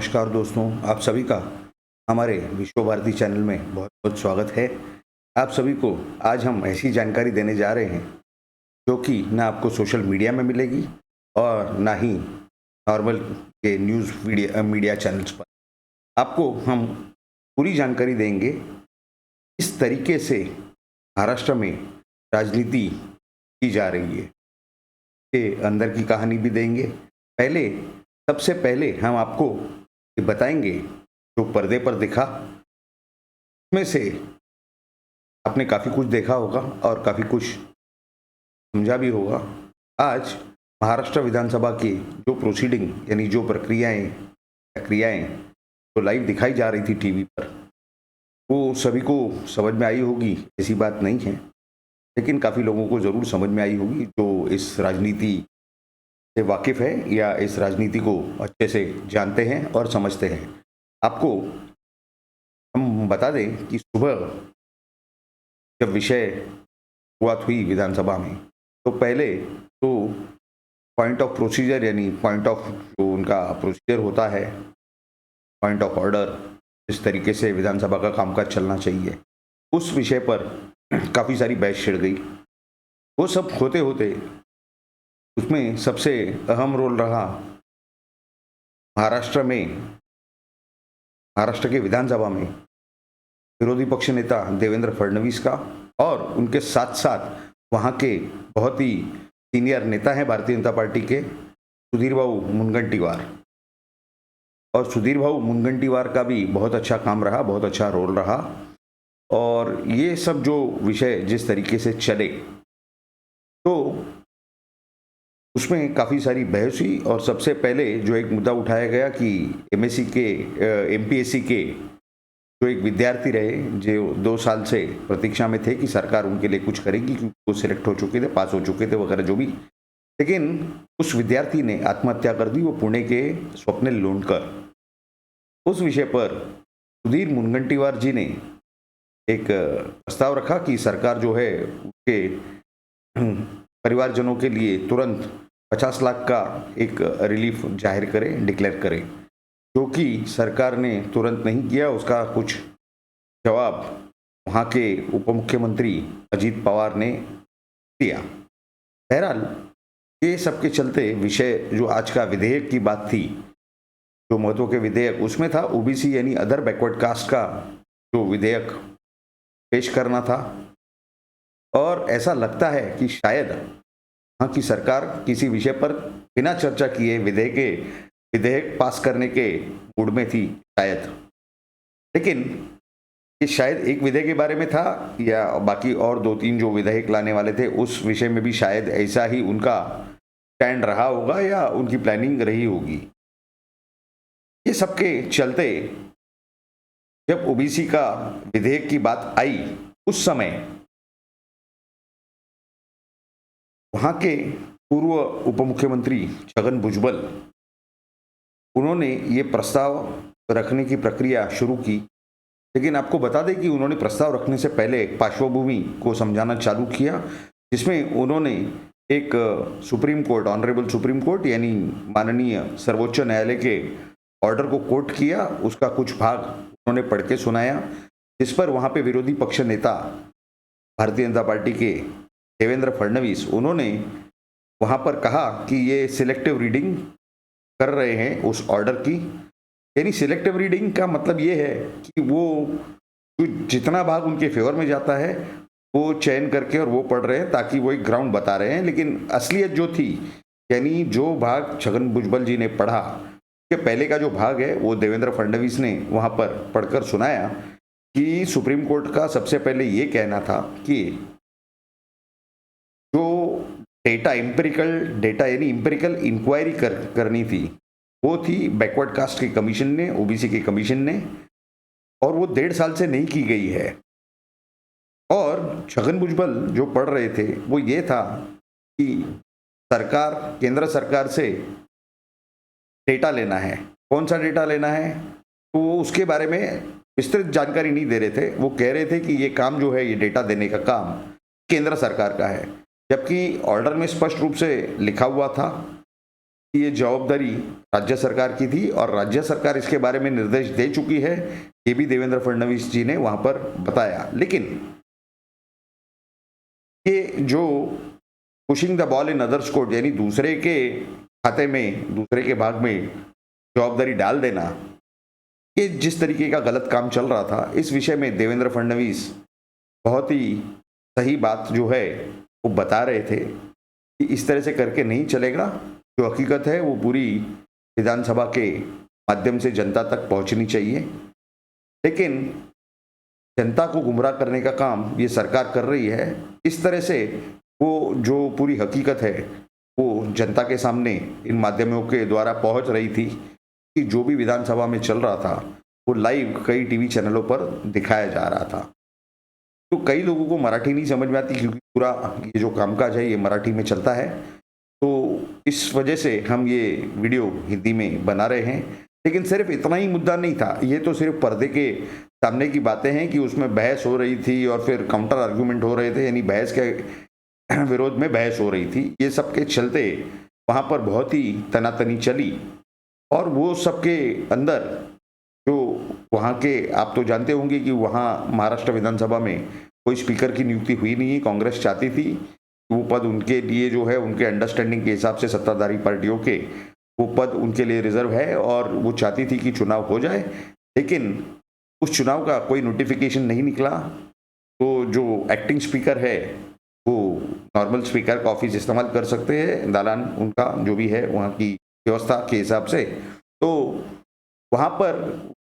नमस्कार दोस्तों, आप सभी का हमारे विश्व भारती चैनल में बहुत बहुत स्वागत है। आप सभी को आज हम ऐसी जानकारी देने जा रहे हैं जो कि ना आपको सोशल मीडिया में मिलेगी और ना ही नॉर्मल के न्यूज़ मीडिया चैनल्स पर। आपको हम पूरी जानकारी देंगे किस तरीके से महाराष्ट्र में राजनीति की जा रही है, के अंदर की कहानी भी देंगे। सबसे पहले हम आपको ये बताएंगे जो पर्दे पर दिखा, उसमें से आपने काफ़ी कुछ देखा होगा और काफ़ी कुछ समझा भी होगा। आज महाराष्ट्र विधानसभा की जो प्रोसीडिंग यानी जो क्रियाएं जो लाइव दिखाई जा रही थी टीवी पर, वो सभी को समझ में आई होगी, ऐसी बात नहीं है, लेकिन काफ़ी लोगों को ज़रूर समझ में आई होगी जो इस राजनीति से वाकिफ़ है या इस राजनीति को अच्छे से जानते हैं और समझते हैं। आपको हम बता दें कि सुबह जब विषय शुरुआत हुई विधानसभा में, तो पहले तो पॉइंट ऑफ प्रोसीजर यानी पॉइंट ऑफ जो उनका प्रोसीजर होता है, पॉइंट ऑफ ऑर्डर, इस तरीके से विधानसभा का कामकाज चलना चाहिए, उस विषय पर काफ़ी सारी बहस छिड़ गई। वो सब होते होते उसमें सबसे अहम रोल रहा महाराष्ट्र के विधानसभा में विरोधी पक्ष नेता देवेंद्र फडणवीस का, और उनके साथ साथ वहाँ के बहुत ही सीनियर नेता हैं भारतीय जनता पार्टी के सुधीर भाऊ मुनगंटीवार। और सुधीर भाऊ मुनगंटीवार का भी बहुत अच्छा काम रहा, बहुत अच्छा रोल रहा। और ये सब जो विषय जिस तरीके से चले, तो उसमें काफ़ी सारी बहस हुई। और सबसे पहले जो एक मुद्दा उठाया गया कि एमपीएससी के जो एक विद्यार्थी रहे, जो 2 साल से प्रतीक्षा में थे कि सरकार उनके लिए कुछ करेगी क्योंकि वो सिलेक्ट हो चुके थे, पास हो चुके थे वगैरह जो भी, लेकिन उस विद्यार्थी ने आत्महत्या कर दी, वो पुणे के स्वप्निल लोणकर। उस विषय पर सुधीर मुनगंटीवार जी ने एक प्रस्ताव रखा कि सरकार जो है उसके परिवारजनों के लिए तुरंत 50 लाख का एक रिलीफ जाहिर करे, डिक्लेयर करे, जो कि सरकार ने तुरंत नहीं किया। उसका कुछ जवाब वहाँ के उप मुख्यमंत्री अजीत पवार ने दिया। बहरहाल ये सब के चलते विषय जो आज का विधेयक की बात थी, जो महत्व के विधेयक उसमें था ओबीसी यानी अदर बैकवर्ड कास्ट का जो विधेयक पेश करना था। और ऐसा लगता है कि शायद वहाँ की सरकार किसी विषय पर बिना चर्चा किए विधेयक पास करने के मूड में थी शायद, लेकिन ये शायद एक विधेयक के बारे में था या बाकी और 2-3 जो विधेयक लाने वाले थे उस विषय में भी शायद ऐसा ही उनका स्टैंड रहा होगा या उनकी प्लानिंग रही होगी। ये सबके चलते जब ओबीसी का विधेयक की बात आई, उस समय वहाँ के पूर्व उप मुख्यमंत्री छगन भुजबल, उन्होंने ये प्रस्ताव रखने की प्रक्रिया शुरू की। लेकिन आपको बता दें कि उन्होंने प्रस्ताव रखने से पहले पार्श्वभूमि को समझाना चालू किया, जिसमें उन्होंने एक ऑनरेबल सुप्रीम कोर्ट यानी माननीय सर्वोच्च न्यायालय के ऑर्डर को कोट किया। उसका कुछ भाग उन्होंने पढ़ के सुनाया, जिस पर वहाँ पे विरोधी पक्ष नेता भारतीय जनता पार्टी के देवेंद्र फडणवीस, उन्होंने वहाँ पर कहा कि ये सिलेक्टिव रीडिंग कर रहे हैं उस ऑर्डर की। यानी सिलेक्टिव रीडिंग का मतलब ये है कि वो जितना भाग उनके फेवर में जाता है वो चयन करके और वो पढ़ रहे हैं, ताकि वो एक ग्राउंड बता रहे हैं। लेकिन असलियत जो थी, यानी जो भाग छगन भुजबल जी ने पढ़ा, के पहले का जो भाग है वो देवेंद्र फडणवीस ने वहाँ पर पढ़कर सुनाया कि सुप्रीम कोर्ट का सबसे पहले ये कहना था कि जो इम्पेरिकल डेटा यानी इम्पेरिकल इंक्वायरी करनी थी, वो थी बैकवर्ड कास्ट के कमीशन ने, ओबीसी के कमीशन ने, और वो 1.5 साल से नहीं की गई है। और छगन भुजबल जो पढ़ रहे थे वो ये था कि केंद्र सरकार से डेटा लेना है। कौन सा डेटा लेना है, तो वो उसके बारे में विस्तृत जानकारी नहीं दे रहे थे। वो कह रहे थे कि ये काम जो है, ये डेटा देने का काम केंद्र सरकार का है, जबकि ऑर्डर में स्पष्ट रूप से लिखा हुआ था ये जवाबदारी राज्य सरकार की थी और राज्य सरकार इसके बारे में निर्देश दे चुकी है, ये भी देवेंद्र फडणवीस जी ने वहां पर बताया। लेकिन ये जो pushing the ball in others court, यानी दूसरे के खाते में, दूसरे के भाग में जवाबदारी डाल देना, ये जिस तरीके का गलत काम चल रहा था, इस विषय में देवेंद्र फडणवीस बहुत ही सही बात जो है वो बता रहे थे कि इस तरह से करके नहीं चलेगा। जो हकीकत है वो पूरी विधानसभा के माध्यम से जनता तक पहुंचनी चाहिए, लेकिन जनता को गुमराह करने का काम ये सरकार कर रही है। इस तरह से वो जो पूरी हकीकत है वो जनता के सामने इन माध्यमों के द्वारा पहुंच रही थी कि जो भी विधानसभा में चल रहा था वो लाइव कई टीवी चैनलों पर दिखाया जा रहा था। तो कई लोगों को मराठी नहीं समझ में आती, क्योंकि पूरा ये जो कामकाज है ये मराठी में चलता है, तो इस वजह से हम ये वीडियो हिंदी में बना रहे हैं। लेकिन सिर्फ इतना ही मुद्दा नहीं था, ये तो सिर्फ पर्दे के सामने की बातें हैं कि उसमें बहस हो रही थी और फिर काउंटर आर्गूमेंट हो रहे थे, यानी बहस के विरोध में बहस हो रही थी। ये सबके चलते वहाँ पर बहुत ही तनातनी चली और वो सबके अंदर जो वहाँ के, आप तो जानते होंगे कि वहाँ महाराष्ट्र विधानसभा में कोई स्पीकर की नियुक्ति हुई नहीं है। कांग्रेस चाहती थी वो पद उनके लिए जो है, उनके अंडरस्टैंडिंग के हिसाब से सत्ताधारी पार्टियों के वो पद उनके लिए रिजर्व है और वो चाहती थी कि चुनाव हो जाए, लेकिन उस चुनाव का कोई नोटिफिकेशन नहीं निकला। तो जो एक्टिंग स्पीकर है वो नॉर्मल स्पीकर का ऑफिस इस्तेमाल कर सकते हैं, दालान उनका जो भी है वहाँ की व्यवस्था के हिसाब से। तो वहाँ पर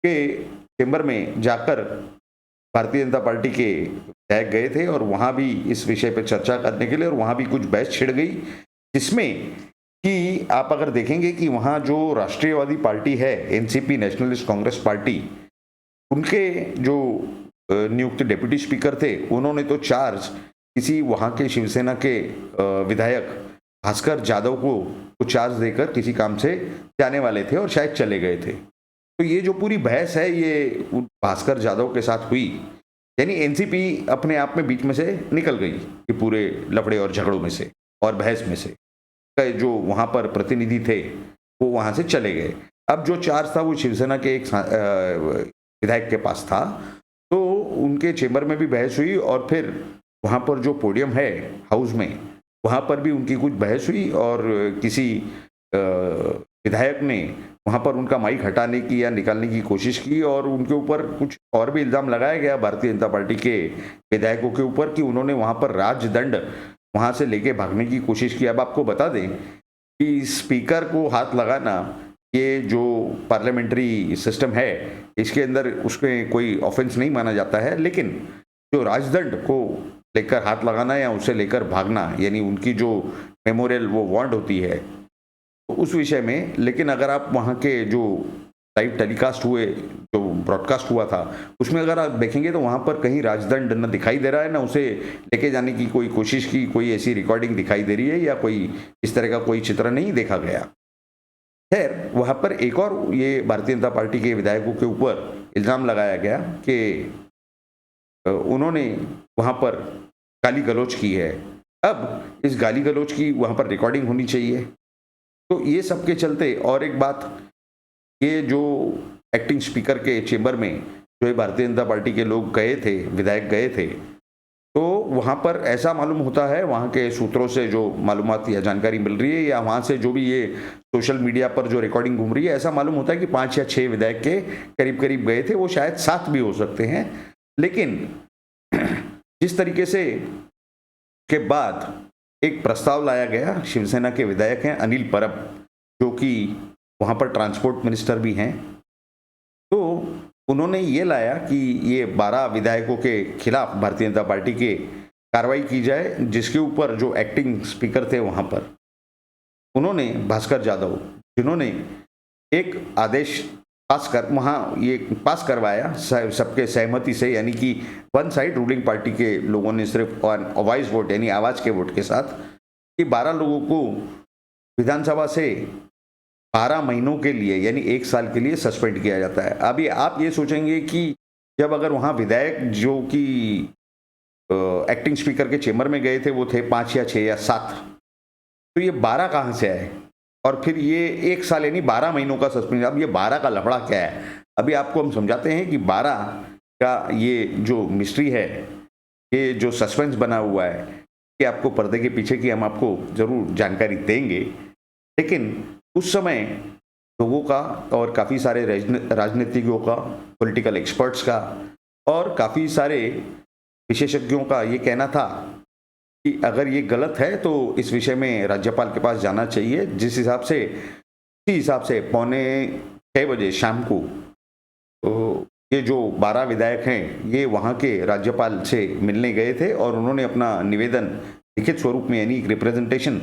के चेंबर में जाकर भारतीय जनता पार्टी के विधायक गए थे और वहाँ भी इस विषय पर चर्चा करने के लिए, और वहाँ भी कुछ बहस छिड़ गई, जिसमें कि आप अगर देखेंगे कि वहाँ जो राष्ट्रीयवादी पार्टी है, एनसीपी, नेशनलिस्ट कांग्रेस पार्टी, उनके जो नियुक्त डिप्टी स्पीकर थे, उन्होंने तो चार्ज किसी वहाँ के शिवसेना के विधायक भास्कर जाधव को चार्ज देकर किसी काम से जाने वाले थे और शायद चले गए थे। तो ये जो पूरी बहस है ये भास्कर जाधव के साथ हुई, यानी एनसीपी अपने आप में बीच में से निकल गई कि पूरे लफड़े और झगड़ों में से और बहस में से। जो वहाँ पर प्रतिनिधि थे वो वहाँ से चले गए। अब जो चार्ज था वो शिवसेना के एक विधायक के पास था, तो उनके चेंबर में भी बहस हुई और फिर वहाँ पर जो पोडियम है हाउस में, वहाँ पर भी उनकी कुछ बहस हुई और किसी विधायक ने वहाँ पर उनका माइक हटाने की या निकालने की कोशिश की और उनके ऊपर कुछ और भी इल्ज़ाम लगाया गया भारतीय जनता पार्टी के विधायकों के ऊपर कि उन्होंने वहाँ पर राजदंड वहाँ से लेके भागने की कोशिश की। अब आपको बता दें कि स्पीकर को हाथ लगाना, ये जो पार्लियामेंट्री सिस्टम है इसके अंदर उसमें कोई ऑफेंस नहीं माना जाता है, लेकिन जो राजदंड को लेकर हाथ लगाना या उसे लेकर भागना, यानी उनकी जो मेमोरियल वो वांट होती है, तो उस विषय में। लेकिन अगर आप वहाँ के जो लाइव टेलीकास्ट हुए, जो ब्रॉडकास्ट हुआ था, उसमें अगर आप देखेंगे तो वहाँ पर कहीं राजदंड न दिखाई दे रहा है, ना उसे लेके जाने की कोई कोशिश की कोई ऐसी रिकॉर्डिंग दिखाई दे रही है या कोई इस तरह का कोई चित्र नहीं देखा गया। खैर, वहाँ पर एक और ये भारतीय जनता पार्टी के विधायकों के ऊपर इल्ज़ाम लगाया गया कि उन्होंने वहाँ पर गाली गलौज की है। अब इस गाली गलौज की वहाँ पर रिकॉर्डिंग होनी चाहिए। तो ये सब के चलते, और एक बात, ये जो एक्टिंग स्पीकर के चेंबर में जो भारतीय जनता पार्टी के लोग गए थे, विधायक गए थे, तो वहाँ पर ऐसा मालूम होता है, वहाँ के सूत्रों से जो मालूमात या जानकारी मिल रही है, या वहाँ से जो भी ये सोशल मीडिया पर जो रिकॉर्डिंग घूम रही है, ऐसा मालूम होता है कि 5 या 6 विधायक के करीब करीब गए थे। वो शायद 7 भी हो सकते हैं। लेकिन जिस तरीके से के बाद एक प्रस्ताव लाया गया, शिवसेना के विधायक हैं अनिल परब, जो कि वहाँ पर ट्रांसपोर्ट मिनिस्टर भी हैं, तो उन्होंने ये लाया कि ये 12 विधायकों के खिलाफ भारतीय जनता पार्टी के कार्रवाई की जाए, जिसके ऊपर जो एक्टिंग स्पीकर थे वहाँ पर उन्होंने भास्कर जाधव, जिन्होंने एक आदेश पास कर वहाँ ये पास करवाया सबके सहमति से, यानी कि वन साइड रूलिंग पार्टी के लोगों ने सिर्फ वॉइस वोट यानी आवाज़ के वोट के साथ कि 12 लोगों को विधानसभा से 12 महीनों के लिए यानी 1 साल के लिए सस्पेंड किया जाता है। अभी आप ये सोचेंगे कि जब अगर वहाँ विधायक जो कि एक्टिंग स्पीकर के चेंबर में गए थे वो थे 5 या 6 या 7, तो ये 12 कहाँ से आए? और फिर ये 1 साल यानी 12 महीनों का सस्पेंशन। अब ये 12 का लफड़ा क्या है? अभी आपको हम समझाते हैं कि 12 का ये जो मिस्ट्री है, ये जो सस्पेंस बना हुआ है, कि आपको पर्दे के पीछे की हम आपको ज़रूर जानकारी देंगे। लेकिन उस समय लोगों का और काफ़ी सारे राजनीतिज्ञों का, पॉलिटिकल एक्सपर्ट्स का और काफ़ी सारे विशेषज्ञों का ये कहना था कि अगर ये गलत है तो इस विषय में राज्यपाल के पास जाना चाहिए। जिस हिसाब से, उसी हिसाब से 5:45 बजे शाम को तो ये जो 12 विधायक हैं, ये वहाँ के राज्यपाल से मिलने गए थे और उन्होंने अपना निवेदन लिखित स्वरूप में यानी एक रिप्रेजेंटेशन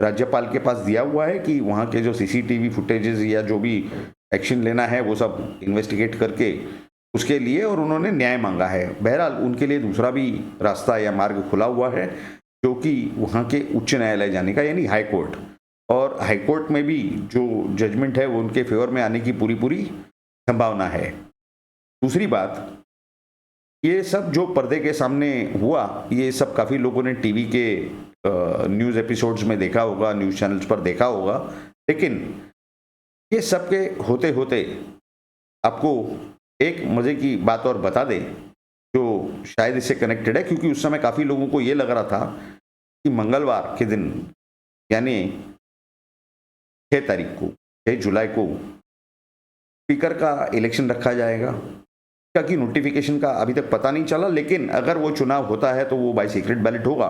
राज्यपाल के पास दिया हुआ है कि वहाँ के जो सीसीटीवी फुटेजेस या जो भी एक्शन लेना है वो सब इन्वेस्टिगेट करके उसके लिए, और उन्होंने न्याय मांगा है। बहरहाल उनके लिए दूसरा भी रास्ता या मार्ग खुला हुआ है, जो कि वहाँ के उच्च न्यायालय जाने का यानी हाई कोर्ट, और हाई कोर्ट में भी जो जजमेंट है वो उनके फेवर में आने की पूरी संभावना है। दूसरी बात, ये सब जो पर्दे के सामने हुआ, ये सब काफ़ी लोगों ने टीवी के न्यूज़ एपिसोड्स में देखा होगा, न्यूज़ चैनल्स पर देखा होगा। लेकिन ये सब के होते होते आपको एक मज़े की बात और बता दें, जो शायद इससे कनेक्टेड है, क्योंकि उस समय काफ़ी लोगों को ये लग रहा था कि मंगलवार के दिन यानी 6 तारीख को, 6 जुलाई को स्पीकर का इलेक्शन रखा जाएगा। इसका की नोटिफिकेशन का अभी तक पता नहीं चला, लेकिन अगर वो चुनाव होता है तो वो बाय सीक्रेट बैलेट होगा।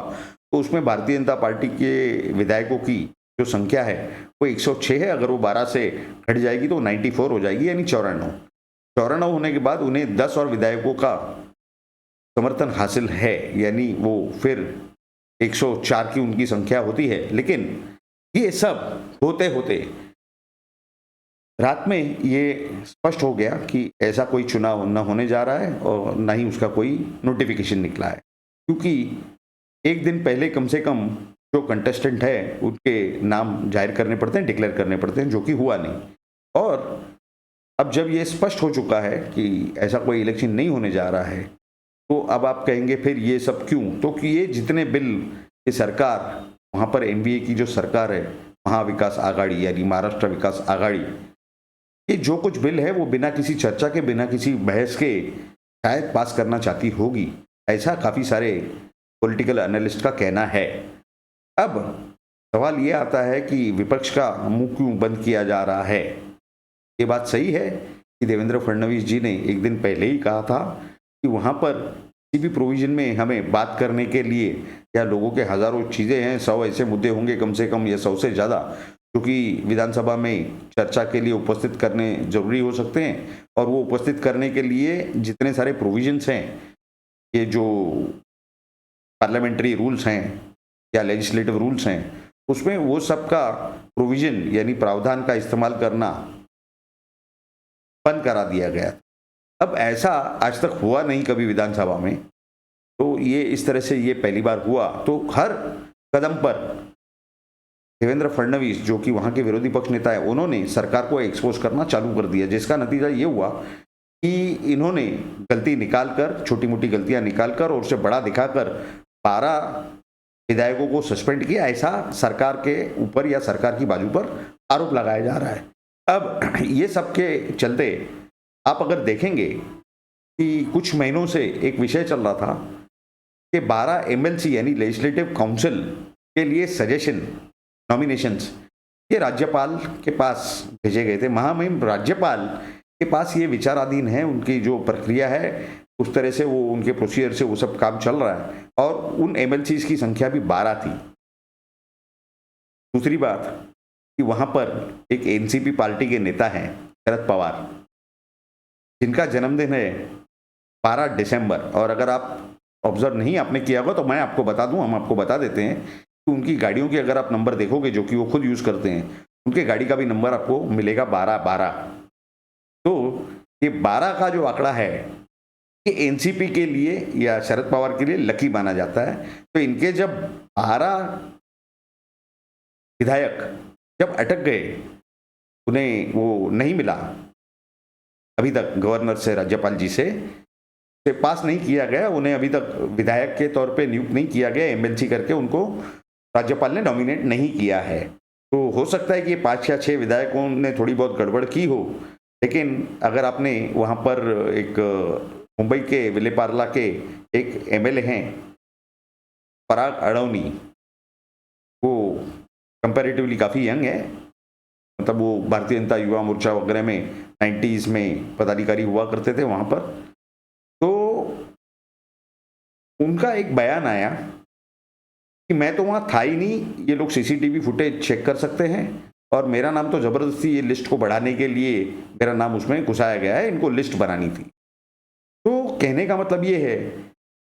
तो उसमें भारतीय जनता पार्टी के विधायकों की जो संख्या है वो 106 है। अगर वो 12 से घट जाएगी तो 94 हो जाएगी, यानी 94 होने के बाद उन्हें 10 और विधायकों का समर्थन हासिल है, यानी वो फिर 104 की उनकी संख्या होती है। लेकिन ये सब होते होते रात में ये स्पष्ट हो गया कि ऐसा कोई चुनाव न होने जा रहा है और न ही उसका कोई नोटिफिकेशन निकला है, क्योंकि एक दिन पहले कम से कम जो कंटेस्टेंट है उनके नाम जाहिर करने पड़ते हैं, डिक्लेयर करने पड़ते हैं, जो कि हुआ नहीं। और अब जब ये स्पष्ट हो चुका है कि ऐसा कोई इलेक्शन नहीं होने जा रहा है, तो अब आप कहेंगे फिर ये सब क्यों? तो कि ये जितने बिल ये सरकार, वहाँ पर एनडीए की जो सरकार है, महाविकास आघाड़ी यानी महाराष्ट्र विकास आघाड़ी, ये जो कुछ बिल है वो बिना किसी चर्चा के, बिना किसी बहस के शायद पास करना चाहती होगी, ऐसा काफ़ी सारे पॉलिटिकल एनालिस्ट का कहना है। अब सवाल ये आता है कि विपक्ष का मुंह क्यों बंद किया जा रहा है? ये बात सही है कि देवेंद्र फडणवीस जी ने एक दिन पहले ही कहा था कि वहाँ पर किसी भी प्रोविजन में हमें बात करने के लिए, या लोगों के हज़ारों चीज़ें हैं, 100 ऐसे मुद्दे होंगे कम से कम, या 100 से ज़्यादा, क्योंकि विधानसभा में चर्चा के लिए उपस्थित करने जरूरी हो सकते हैं। और वो उपस्थित करने के लिए जितने सारे प्रोविजंस हैं, ये जो पार्लियामेंट्री रूल्स हैं या लेजिस्लेटिव रूल्स हैं, उसमें वो सब का प्रोविजन यानी प्रावधान का इस्तेमाल करना बंद करा दिया गया। अब ऐसा आज तक हुआ नहीं कभी विधानसभा में, तो ये इस तरह से ये पहली बार हुआ। तो हर कदम पर देवेंद्र फडणवीस, जो कि वहाँ के विरोधी पक्ष नेता है, उन्होंने सरकार को एक्सपोज करना चालू कर दिया, जिसका नतीजा ये हुआ कि इन्होंने गलती निकालकर, छोटी मोटी गलतियां निकालकर और उसे बड़ा दिखाकर 12 विधायकों को सस्पेंड किया। ऐसा सरकार के ऊपर या सरकार की बाजू पर आरोप लगाया जा रहा है। अब ये सब के चलते आप अगर देखेंगे कि कुछ महीनों से एक विषय चल रहा था कि 12 एमएलसी यानी लेजिस्लेटिव काउंसिल के लिए सजेशन, नॉमिनेशंस, ये राज्यपाल के पास भेजे गए थे। महामहिम राज्यपाल के पास ये विचाराधीन है, उनकी जो प्रक्रिया है उस तरह से वो उनके प्रोसीजर से वो सब काम चल रहा है, और उन एमएलसीज की संख्या भी 12 थी। दूसरी बात कि वहाँ पर एक एनसीपी पार्टी के नेता हैं शरद पवार, जिनका जन्मदिन है 12 दिसंबर। और अगर आप ऑब्जर्व नहीं आपने किया होगा तो मैं आपको बता दूं, हम आपको बता देते हैं कि उनकी गाड़ियों की अगर आप नंबर देखोगे, जो कि वो खुद यूज़ करते हैं, उनके गाड़ी का भी नंबर आपको मिलेगा 12-12। तो ये 12 का जो आंकड़ा है, ये एनसीपी के लिए या शरद पवार के लिए लकी माना जाता है। तो इनके जब 12 विधायक जब अटक गए, उन्हें वो नहीं मिला अभी तक गवर्नर से, राज्यपाल जी से पास नहीं किया गया, उन्हें अभी तक विधायक के तौर पे नियुक्त नहीं किया गया, एमएलसी करके उनको राज्यपाल ने नॉमिनेट नहीं किया है। तो हो सकता है कि 5 या 6 विधायकों ने थोड़ी बहुत गड़बड़ की हो, लेकिन अगर आपने वहाँ पर एक मुंबई के विलेपार्ला के एक एमएलए हैं, पराग अडवाणी, वो कंपैरेटिवली काफ़ी यंग है, मतलब वो भारतीय जनता युवा मोर्चा वगैरह में 90s में पदाधिकारी हुआ करते थे वहाँ पर। तो उनका एक बयान आया कि मैं तो वहाँ था ही नहीं, ये लोग सीसीटीवी फुटेज चेक कर सकते हैं और मेरा नाम तो ज़बरदस्ती ये लिस्ट को बढ़ाने के लिए मेरा नाम उसमें घुसाया गया है, इनको लिस्ट बनानी थी। तो कहने का मतलब ये है,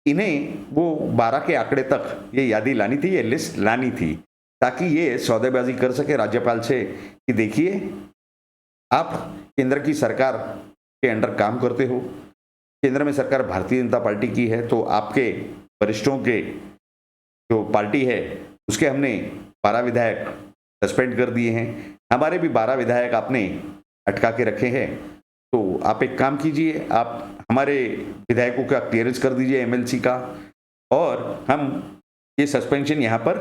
इन्हें वो 12 के आंकड़े तक ये यादी लानी थी, ये लिस्ट लानी थी, ताकि ये सौदेबाजी कर सके राज्यपाल से कि देखिए, आप केंद्र की सरकार के अंडर काम करते हो, केंद्र में सरकार भारतीय जनता पार्टी की है, तो आपके वरिष्ठों के जो पार्टी है उसके हमने 12 विधायक सस्पेंड कर दिए हैं, हमारे भी 12 विधायक आपने अटका के रखे हैं। तो आप एक काम कीजिए, आप हमारे विधायकों का क्लियरेंस कर दीजिए एमएलसी का, और हम ये सस्पेंशन यहाँ पर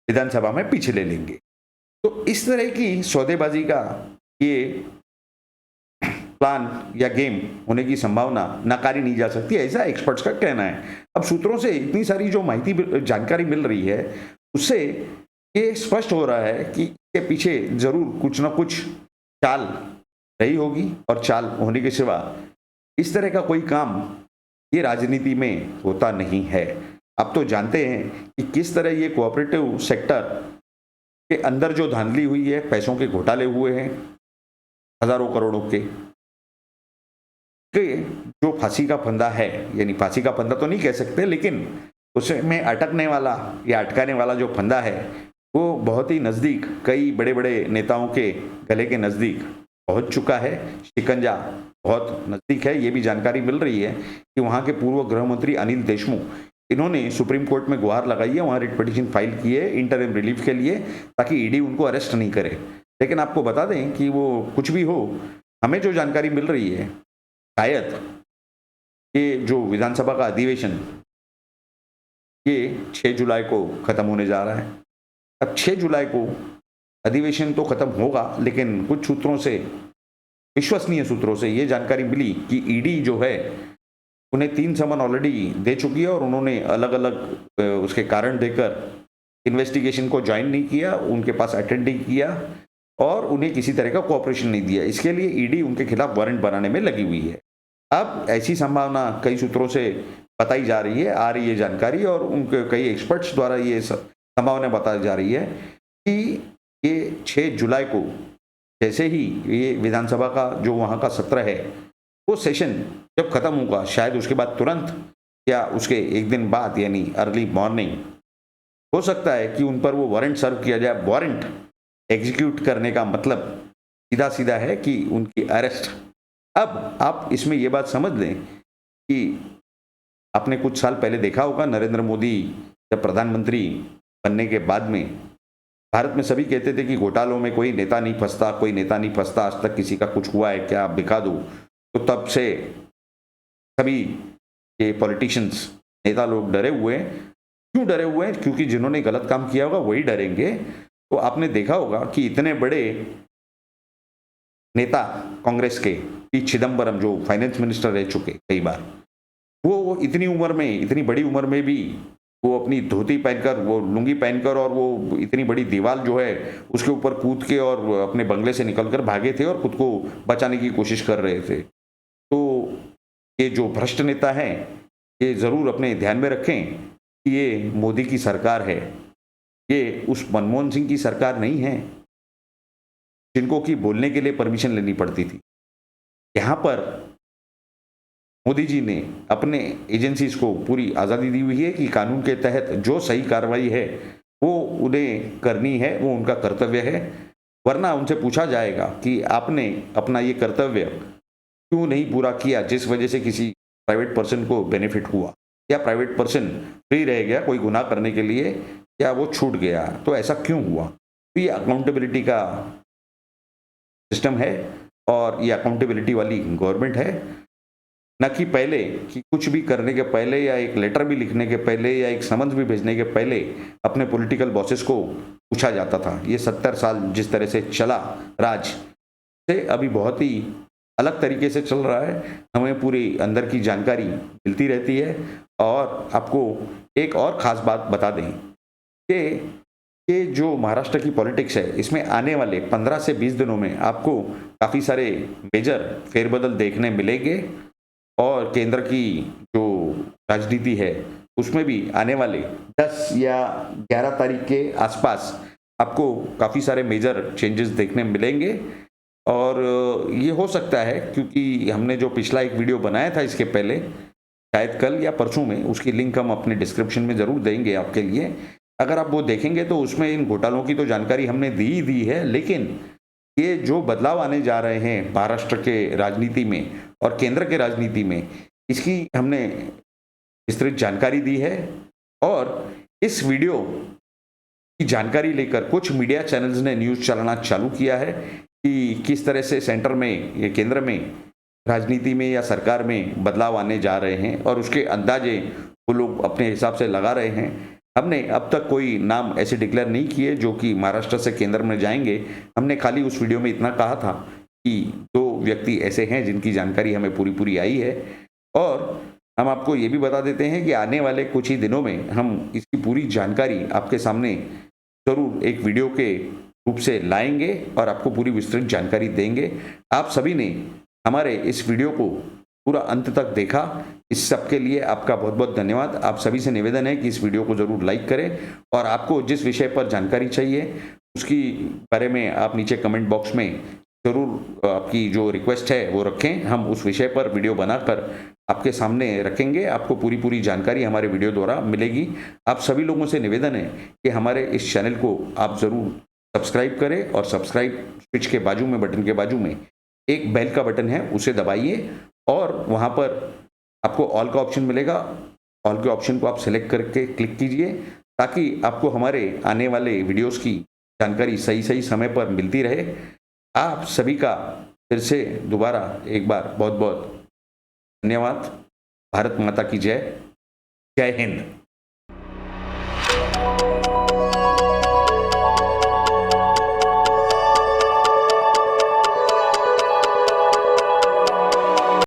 विधानसभा में पीछे ले लेंगे। तो इस तरह की सौदेबाजी का ये प्लान या गेम होने की संभावना नकारी नहीं जा सकती, ऐसा एक्सपर्ट्स का कहना है। अब सूत्रों से इतनी सारी जो जानकारी मिल रही है, उससे ये स्पष्ट हो रहा है कि इसके पीछे जरूर कुछ ना कुछ चाल रही होगी, और चाल होने के सिवा इस तरह का कोई काम ये राजनीति में होता नहीं है। अब तो जानते हैं कि किस तरह ये कोऑपरेटिव सेक्टर के अंदर जो धांधली हुई है, पैसों के घोटाले हुए हैं हजारों करोड़ों के, कि जो फांसी का फंदा है, यानी फांसी का फंदा तो नहीं कह सकते, लेकिन उसमें अटकने वाला या अटकाने वाला जो फंदा है वो बहुत ही नज़दीक, कई बड़े बड़े नेताओं के गले के नज़दीक पहुंच चुका है, शिकंजा बहुत नज़दीक है। ये भी जानकारी मिल रही है कि वहाँ के पूर्व गृह मंत्री अनिल देशमुख, इन्होंने सुप्रीम कोर्ट में गुहार लगाई है, वहाँ रिट पिटीशन फाइल की है इंटरिम रिलीफ के लिए, ताकि ईडी उनको अरेस्ट नहीं करे। लेकिन आपको बता दें कि वो कुछ भी हो, हमें जो जानकारी मिल रही है, शायद ये जो विधानसभा का अधिवेशन ये 6 जुलाई को खत्म होने जा रहा है। अब 6 जुलाई को अधिवेशन तो खत्म होगा, लेकिन कुछ सूत्रों से, विश्वसनीय सूत्रों से ये जानकारी मिली कि ईडी जो है उन्हें 3 समन ऑलरेडी दे चुकी है, और उन्होंने अलग अलग उसके कारण देकर इन्वेस्टिगेशन को ज्वाइन नहीं किया, उनके पास अटेंड नहीं किया, और उन्हें किसी तरह का कोऑपरेशन नहीं दिया। इसके लिए ईडी उनके खिलाफ वारंट बनाने में लगी हुई है। अब ऐसी संभावना कई सूत्रों से बताई जा रही है, आ रही है जानकारी, और उनके कई एक्सपर्ट्स द्वारा ये संभावना बताई जा रही है कि ये 6 जुलाई को जैसे ही ये विधानसभा का जो वहाँ का सत्र है, वो सेशन जब खत्म होगा, शायद उसके बाद तुरंत या उसके एक दिन बाद, यानी अर्ली मॉर्निंग, हो सकता है कि उन पर वो वारंट सर्व किया जाए। वारंट एग्जीक्यूट करने का मतलब सीधा सीधा है कि उनकी अरेस्ट। अब आप इसमें ये बात समझ लें कि आपने कुछ साल पहले देखा होगा, नरेंद्र मोदी जब प्रधानमंत्री बनने के बाद में भारत में सभी कहते थे कि घोटालों में कोई नेता नहीं फंसता, कोई नेता नहीं फंसता, आज तक किसी का कुछ हुआ है क्या, आप दिखा दो। तो तब से सभी ये पॉलिटिशियंस, नेता लोग डरे हुए हैं। क्यों डरे हुए हैं? क्योंकि जिन्होंने गलत काम किया होगा वही डरेंगे। तो आपने देखा होगा कि इतने बड़े नेता कांग्रेस के, पी चिदम्बरम, जो फाइनेंस मिनिस्टर रह चुके कई बार, वो इतनी उम्र में, इतनी बड़ी उम्र में भी वो अपनी धोती पहनकर, वो लुंगी पहनकर, और वो इतनी बड़ी दीवार जो है उसके ऊपर कूद के और अपने बंगले से निकलकर भागे थे और खुद को बचाने की कोशिश कर रहे थे। तो ये जो भ्रष्ट नेता हैं, ये ज़रूर अपने ध्यान में रखें कि ये मोदी की सरकार है, ये उस मनमोहन सिंह की सरकार नहीं है जिनको कि बोलने के लिए परमिशन लेनी पड़ती थी। यहाँ पर मोदी जी ने अपने एजेंसीज को पूरी आज़ादी दी हुई है कि कानून के तहत जो सही कार्रवाई है वो उन्हें करनी है, वो उनका कर्तव्य है। वरना उनसे पूछा जाएगा कि आपने अपना ये कर्तव्य क्यों नहीं पूरा किया, जिस वजह से किसी प्राइवेट पर्सन को बेनिफिट हुआ, या प्राइवेट पर्सन फ्री रह गया कोई गुनाह करने के लिए, या वो छूट गया, तो ऐसा क्यों हुआ। तो ये अकाउंटेबिलिटी का सिस्टम है, और ये अकाउंटेबिलिटी वाली गवर्नमेंट है। न कि पहले कि कुछ भी करने के पहले या एक लेटर भी लिखने के पहले या एक समन्स भी भेजने के पहले अपने पॉलिटिकल बॉसेस को पूछा जाता था। ये 70 साल जिस तरह से चला राज, से अभी बहुत ही अलग तरीके से चल रहा है। हमें पूरी अंदर की जानकारी मिलती रहती है। और आपको एक और ख़ास बात बता दें कि ये जो महाराष्ट्र की पॉलिटिक्स है, इसमें आने वाले 15 से 20 दिनों में आपको काफ़ी सारे मेजर फेरबदल देखने मिलेंगे। और केंद्र की जो राजनीति है, उसमें भी आने वाले 10 या 11 तारीख के आसपास आपको काफ़ी सारे मेजर चेंजेस देखने मिलेंगे। और ये हो सकता है क्योंकि हमने जो पिछला एक वीडियो बनाया था इसके पहले, शायद कल या परसों में, उसकी लिंक हम अपने डिस्क्रिप्शन में ज़रूर देंगे आपके लिए। अगर आप वो देखेंगे तो उसमें इन घोटालों की तो जानकारी हमने दी ही दी है, लेकिन ये जो बदलाव आने जा रहे हैं महाराष्ट्र के राजनीति में और केंद्र के राजनीति में, इसकी हमने विस्तृत जानकारी दी है। और इस वीडियो की जानकारी लेकर कुछ मीडिया चैनल्स ने न्यूज़ चलाना चालू किया है कि किस तरह से सेंटर में या केंद्र में राजनीति में या सरकार में बदलाव आने जा रहे हैं, और उसके अंदाजे वो लोग अपने हिसाब से लगा रहे हैं। हमने अब तक कोई नाम ऐसे डिक्लेयर नहीं किए जो कि महाराष्ट्र से केंद्र में जाएंगे। हमने खाली उस वीडियो में इतना कहा था कि 2 व्यक्ति ऐसे हैं जिनकी जानकारी हमें पूरी पूरी आई है। और हम आपको ये भी बता देते हैं कि आने वाले कुछ ही दिनों में हम इसकी पूरी जानकारी आपके सामने ज़रूर एक वीडियो के रूप से लाएंगे और आपको पूरी विस्तृत जानकारी देंगे। आप सभी ने हमारे इस वीडियो को पूरा अंत तक देखा, इस सब के लिए आपका बहुत बहुत धन्यवाद। आप सभी से निवेदन है कि इस वीडियो को ज़रूर लाइक करें और आपको जिस विषय पर जानकारी चाहिए उसकी बारे में आप नीचे कमेंट बॉक्स में ज़रूर आपकी जो रिक्वेस्ट है वो रखें। हम उस विषय पर वीडियो बनाकर आपके सामने रखेंगे। आपको पूरी पूरी जानकारी हमारे वीडियो द्वारा मिलेगी। आप सभी लोगों से निवेदन है कि हमारे इस चैनल को आप ज़रूर सब्सक्राइब करें और सब्सक्राइब स्विच के बाजू में, बटन के बाजू में एक बेल का बटन है, उसे दबाइए और वहाँ पर आपको ऑल का ऑप्शन मिलेगा। ऑल के ऑप्शन को आप सेलेक्ट करके क्लिक कीजिए ताकि आपको हमारे आने वाले वीडियोस की जानकारी सही सही समय पर मिलती रहे। आप सभी का फिर से दोबारा एक बार बहुत बहुत धन्यवाद। भारत माता की जय। जय हिंद।